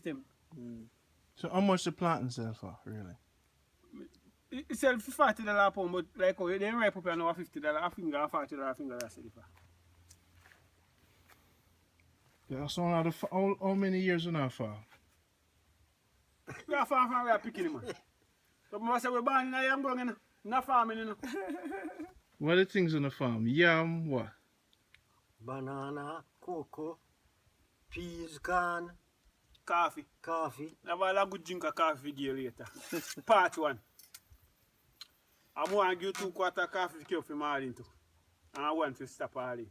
him. So how much the planting sell for, really? It sell for $40 a pound, but like how they ripe up and now $50, a finger, $40 a finger, that's it. Yeah, so how many years on that for? We are farm from we are picking, man. So I say we're born in a yam growing, not farming, you know. What are the things on the farm? Yam, what? Banana, cocoa, peas, corn, Coffee. coffee. Have a good drink of coffee with you later. Part 1. I'm going to give 2 quarter coffee to for Marlin too. And I want to stop Marlin.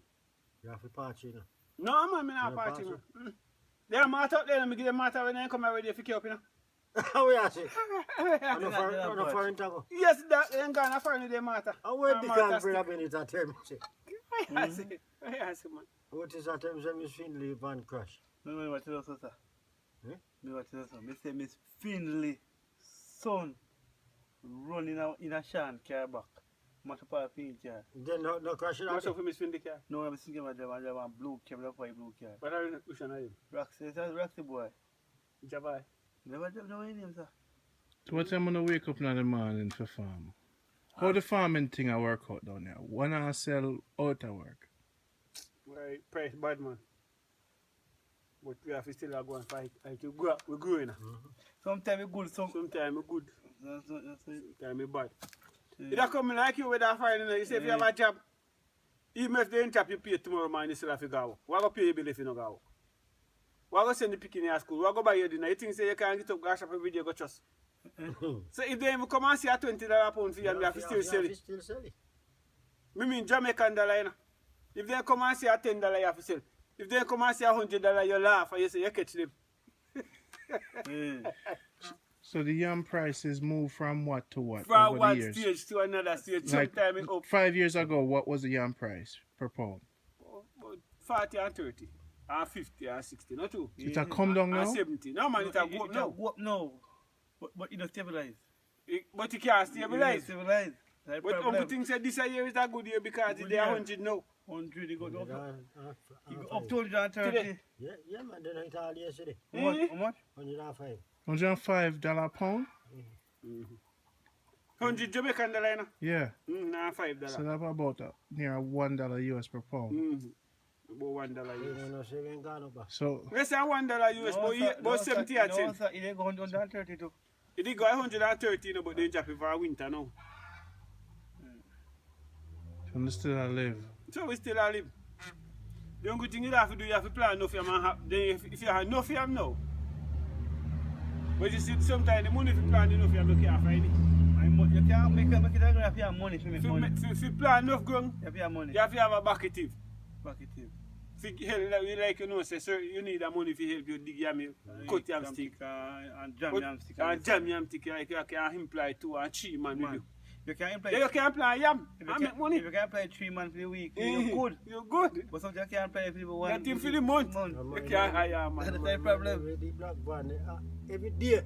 You have to patch it. No, man, I'm not You party, pass man. They are mat up there, let me give them mat when they come already for you know. How we are say? Yes, No foreign taco. that ain't gonna find the matter. How where the can bring up in it at time? Yes, man. What is that time Miss Finley van crash? No, what tell us, sir? Eh? Me what tell us, sir? Me say Miss Finley son run in a shan car back. Much of a field car. Then no crash it What's out. up for Miss Finley car? No, I'm thinking about them and they want blue car, they want blue car. What are you pushing at him? Roxy, that's Roxy boy. Java. Never know any name, sir. So what time when I wake up in the morning for farm? How the farming thing I work out down there? When I sell out of work? Right, price bad man. But we have to still go and fight. We're growing. Sometimes it's good, Sometimes it's good, that's it. sometimes it's bad. It come like you with that fire, you say if you have a job, even if they ain't tap you pay tomorrow morning, you still have to go. What go pay your bill if you don't go? What go send the picking in your school? What go buy your dinner? You think say you can get up gas shop every day go trust? So if they even come and see a $20 pound for you, you have to still sell it. Still sell it. Me mean Jamaican dollar, you know. If they come and see a $10, you have to sell. If they come and see $100, you laugh and you say you catch them. So the yam prices move from what to what From over the one years? stage to another stage, Like sometimes it's up 5 years ago, what was the yam price per pound? about 40 and 30, and 50 and 60, not two. It a come down And now? 70. No man, it a go up now. Go up now. But it don't stabilize. But it can't stabilize. Stabilize. That's the But problem. Uncle Thing said this year is a good year because Good they are year. 100 now. 100, it go up, Up it go up to 130. Today. Yeah, man, they don't all yesterday. How much? How much? 105. $105 a pound? 100 Jamaican dollar, you know. Yeah. Nah, $5. So that's about near $1 US per pound. About $1 They US. don't know say we ain't gone up. So Let's say $1 US, but 70 at 10. No, sir, it go 130 too. It did go 130, you know, but they drop it for winter now. you still live. So we still a live. The only thing you have to do, you have to plan enough for your man. Then if you have enough for him now. But you see, sometimes the money if you plan enough for him, you can't find it. You can't make it agree if you have money for me. Money. If you plan enough ground, If you have money. you have to have a bucketive. Bucketive. If you help, like you know, say, sir, you need that money to help you dig yam, cut yam stick. And jam But- yam stick. And jam yam stick, like you can imply 2 and 3 man with you. You can employ. Then you can plan yam If and you make can, money. if you can apply 3 months for the week, you're good. You're good. But sometimes you can't apply for the one. That thing for the month. You can't hire a That's man. the problem. With the black van, every day,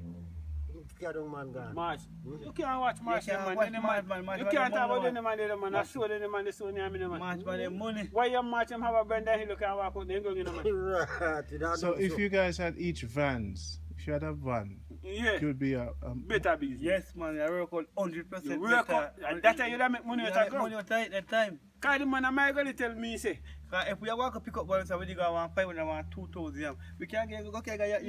you man gone. March. You can't watch March, can't man. watch Any March, man. man. You March can't man, talk about man. any man, the man. I show any man, the Sony, I mean, man. March by the money. Why you match him have a Brenda Hill can walk out, they ain't going in, man. Right, you don't So know if you guys had each vans, if you had a van, Yeah. it would be a Better business. Yes, man. I work on 100%. You work out. And that's how you don't make money with a money girl. at that time. Because the man, I'm going to tell me, say, If we walk a pick up one, so we go 500 and 2,000. We can't get you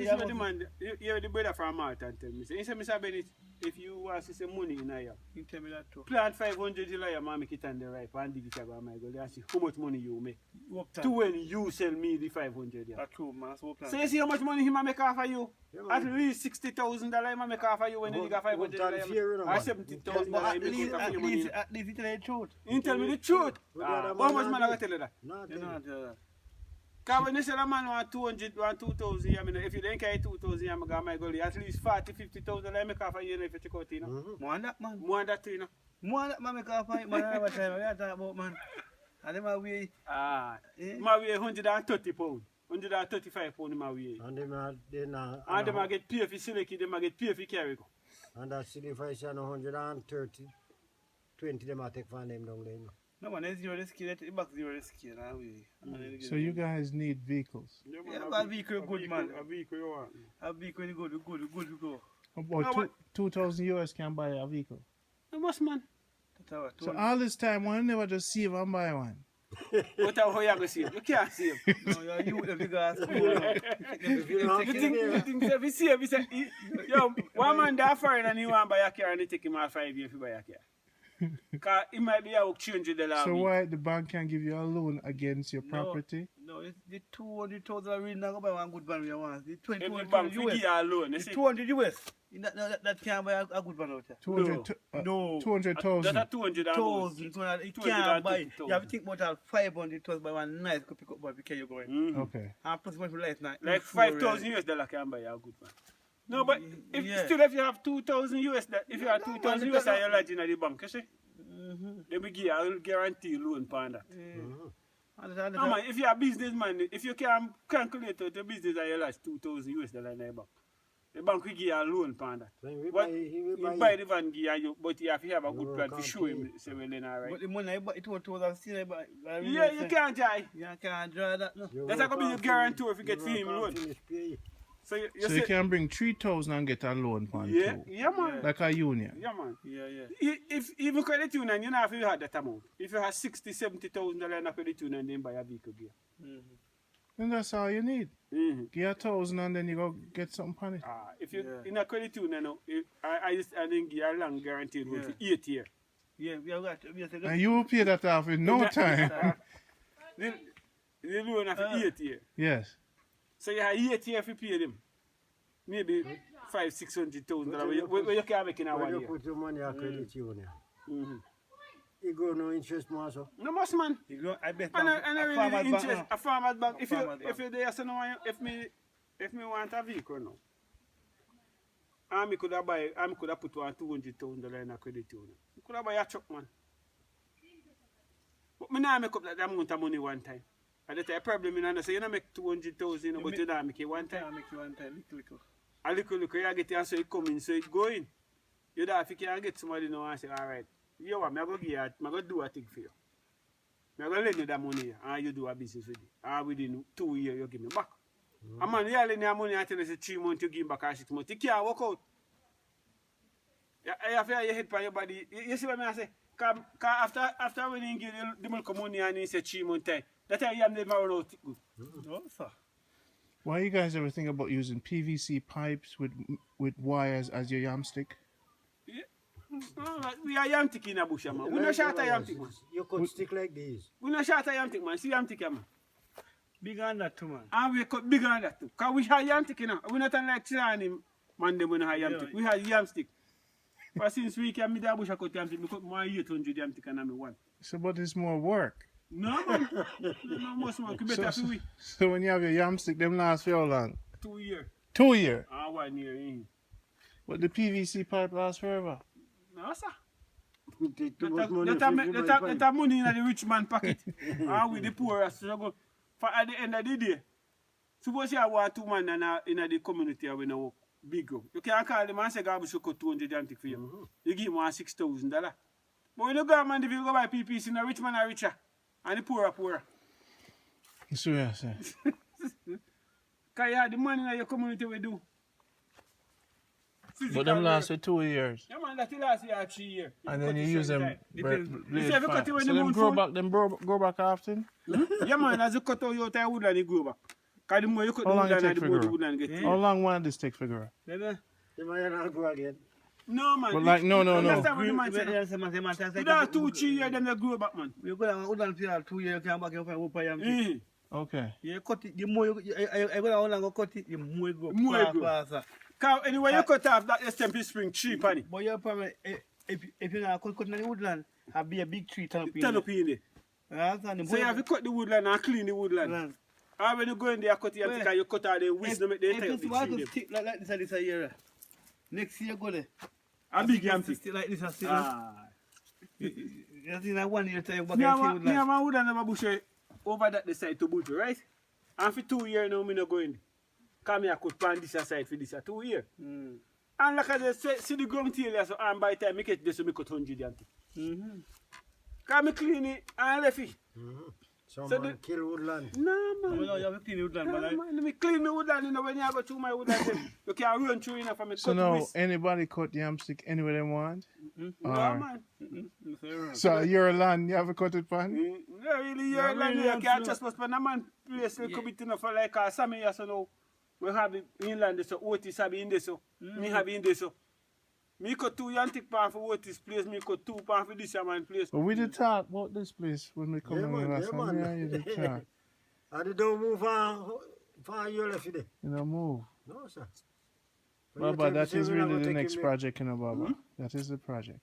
see what the man, you're the brother from Malta and tell me, say, he said, Mr. Bennett, if you want to say money in a year, You tell me that too. plant 500 in a year, man, make it on the right, and dig it about my girl, and see how much money you make. Up To when you sell me the 500, yeah. That's true, man. So So you see how much money he might make off of you? Yeah, At man. least $60,000 he might make off of you when you got $500. What fear, you know, Or man. $70,000 But he make off of your money. at least you tell the truth. You tell me the truth. We got a How man much on man I it. got tell you that? Not You know that. Because when you sell a man want 200, want 2,000, I mean, if you don't carry 2,000, I'm going to go at least 40, 50,000 I make off of you if you check out, you know. More than that, man. More than that, you know. More than that, man. Make a fight, man. I have time. We are talking about, man. And then we. My weigh 130 pounds. 135 pounds in my weigh. And them are, And them I get pay for select, them I get pay for carry go. and that city if I say 130, 20 them I take from them down there. No man, it's zero risky. Let it back zero risky. Now we. So you guys need vehicles. Yeah, Yeah, man, but vehicle good, man. A vehicle you want. A vehicle you good, we go. About No, what- 2,000 US can buy a vehicle. You must, man. That's our So all this time, why never just save and buy one? What how you going to save? You can't save. No, you if you got school. If you don't You get think, there, you think if you save, you say, yo, one man there foreign and he want to buy a car and they take him all 5 years to buy a car. Because he might be able to change the law. So why the bank can give you a loan against your No. property? No, it's the 200,000 I really not gonna buy one good van we want. The Every 200 bank will US. give you a loan. You The see? 200 US. That can't buy a good van out there. 200, No. 200,000. That's a 200 almost. Thousand, it 200 can't buy. 200,000. You have to think about all 500,000 by one nice could pick up boy because you're going. Mhm. Okay. And plus much for life now. Like $5,000 US can buy a good one. No, but if Yeah. still if you have 2,000 US, if you have 2,000 US and you're lodging at the bank, you see, Mm-hmm. they will give you a guarantee loan for that. Mm-hmm. No man, if you're a businessman, if you can calculate out your business and you lodge 2,000 US in the bank, the bank will give you a loan for that. then we What? buy, he You will buy buy. the van, give you, but you have to have a good No, plan to can't show him, pay. say, well, then all right. But the money I bought, it was 2,000 but Yeah, you can't try. You can't draw that, no. You That's work not gonna be hard the guarantee if you get you for him work hard loan. finish pay. So you So you say, can bring 3,000 and get a loan for yeah, two. yeah man. Like a union. Yeah man. Yeah. If even credit union, you know if you had that amount. If you have $60,000-$70,000 in a credit union, then buy a vehicle gear. Mm-hmm. And that's all you need. Mm-hmm. Give 1,000 and then you go get something on it. If you Yeah. in a credit union, now, I then give you a long guaranteed loan for 8 years. Yeah, we have got we have to And you will pay that off in no time. The loan for 8 years. Yes. So you have 8 years to pay them. Maybe $500,000-$600,000 where you can make in a When 1 you year. put your money at credit union, Mm-hmm. you go no interest more so. No most man. You go, I bet And I really the farmer's interest bank, a farmer's bank. A If you farmer's if you there so now if me want a vehicle now, and me could have put one $200,000 in a credit union. Me could have buy a truck man. But me not make up that amount of money one time. And that's a problem in and say you not make 200,000 but you not make it one time. I'll make you one time, little. A little you get it so it come in so it go in. You don't if you can get somebody now and say, all right, you want me I go give you I go do a thing for you. I go lend you that money here, and you do a business with it. And within 2 years you give me back. A man, you lend your money until you say 3 months you give him back or 6 months. You can't work out. You have to have your head by your body. You see what I say? Cause after when you give the money money and he say 3 months time, that time you have never run out good. No, sir. Why you guys ever think about using PVC pipes with wires as your yam stick? No, we are yam tick in a bush, man. We no shot a yam tick, man. You could stick like this. We no shot a yam tick, man. See yam tick, man. Bigger than that too, man. And we cut bigger than that too. Because we have yam stick, you know. We not like Chilani man, them when have yam stick. We have yam stick. But since we can meet the bush, I cut yam stick, we cut more 800 yam stick and I one. So, but it's more work. No, man. No, most man. We better for we. So when you have your yam stick, them last for how long? 2 years. 2 years. And 1 year, But the PVC pipe lasts forever. No, sir. Take too much money. That money in the rich man pocket. And we the poor struggle. For at the end of the day, suppose you have 1 2 man in the community when you work big up. You can't call them and say, God, we should cut 200 yam stick for you. You give him $6,000. But when you go, man, if you go buy PPC, the rich man are richer. And the poor are poorer. So yeah, sir. Because you have the money in your community we do. But them last for 2 years. Yeah, man, that last year 3 years. And then you use them You blade see, if you cut fast. it when So the them moon grow full? back, them grow back often? Yeah, man, as you cut out your tie woodland, you grow back. Because the more you cut the How long it woodland, take the for more the grow? woodland get. How long will this take figure? Maybe. You might not go again. No, man. But like, no. Understand what the man said? You don't 2 3 years, then they grow back, man. You go down, hold on for 2 years, you come back, you find whoop yam. Eh. Okay. You cut it, the more you go down, hold on, go cut it, the more you go. More you go. Faster. Because anyway, you cut off that SMP spring tree, panny. But you're probably, if you're not cutting the woodland, have be a big tree turn up in Turn up in there. there. So you have to cut the woodland and clean the woodland. And when you go in there, cut it, and you cut out the wisdom, make the If type you of want tree. to stick like this a year, next year go there. A big yam stick. Stick like this a stick. Ah. You see that 1 year time back Me and and see woodland. my woodland have a bush over that the side to bush, right? And for 2 years now, me not going. Come here, I could plant this aside for this 2 years. Mm. And like I say, see the ground till here, so and by the time I get this, I cut 100 yam stick. Cause me clean it and left it. Some So man kill woodland. Nah, You man. know, you have to clean woodland, Nah, man. man. Me clean me woodland, you know, when you go through my woodland, then you can run through enough for me So cut now wrist. anybody cut yam stick anywhere they want. No, Alright. man. So your land, you have to cut it pan. No, really, you're Yeah, like, really, you can't absolutely. just must spend a man place to come enough for like some years so now. We have it inland, so Otis have it in there, so. Me have it in there, so. Me cut 2 yantic pan for Otis place, me cut 2 pan for this man place. But we did talk about this place when we come Yeah, in man, last yeah, time. man. Yeah, you did talk. And they don't move far you left it. You know, move. No, sir. Baba, that is really the next project, you know, Baba. That is the project.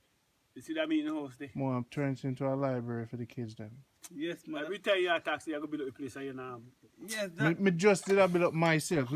You see that meeting house there? More I'm turning it into a library for the kids then. Yes, man. Every time you have taxi, you go build up a place and you know. Yes, that. Me just did a bit up myself.